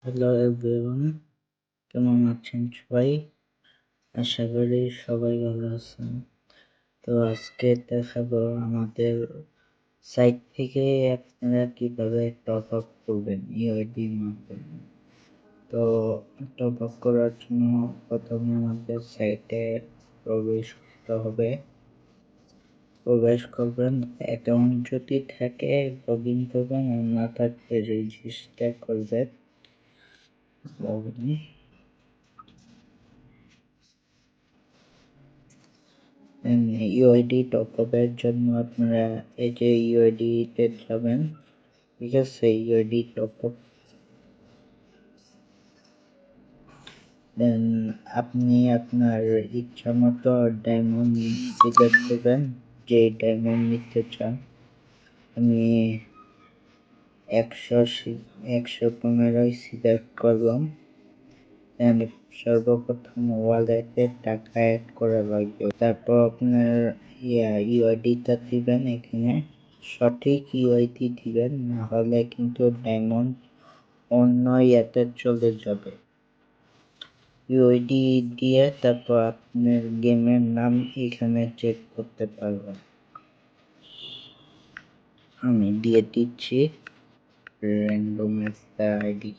Hello everyone, কেমন আছেন সবাই? আশা করি সবাই ভালো আছেন। তো আজকে দেখাবো আমাদের সাইট থেকে আপনারা কিভাবে টপ আপ করবেন ইউআইডি মাধ্যমে। তো টপ আপ করার জন্য প্রথমে আমাদের সাইটে প্রবেশ করতে হবে। প্রবেশ করবেন, অ্যাকাউন্ট যদি থাকে লগ ইন করবেন, আর না থাকলে রেজিস্টার করবেন। ইউআইডি টপ আপের জন্য আপনারা এই যে ইউআইডি তে যাবেন, ঠিক আছে? ইউআইডি টপ আপ, দেন আপনি আপনার ইচ্ছা মতো ডায়মন্ড সিলেক্ট করবেন, যে ডায়মন্ড নিতে চান। আমি 115 সিলেক্ট করলাম। দেন সর্বপ্রথম ওয়ালেটে টাকা অ্যাড করা লাগবে। তারপর আপনার ইউআইডিটা দিবেন, এখানে সঠিক ইউআইডি দিবেন, না হলে কিন্তু ডায়মন্ড অন্য ইয়াতে চলে যাবে। ইউআইডি দিয়ে তারপর আপনার গেমের নাম এখানে চেক করতে পারবেন। আমি দিয়ে দিচ্ছি র্যান্ডম একটা আইডি।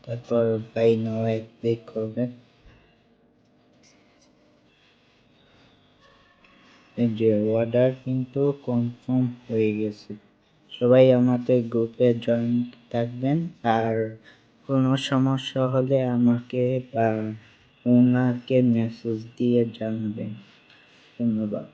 তারপর বাই নাও ক্লিক করবেন। এই যে অর্ডার কিন্তু কনফার্ম হয়ে গেছে। সবাই আমাদের গ্রুপে জয়েন থাকবেন, আর কোনো সমস্যা হলে আমাকে বা ওনাকে মেসেজ দিয়ে জানাবেন। ধন্যবাদ।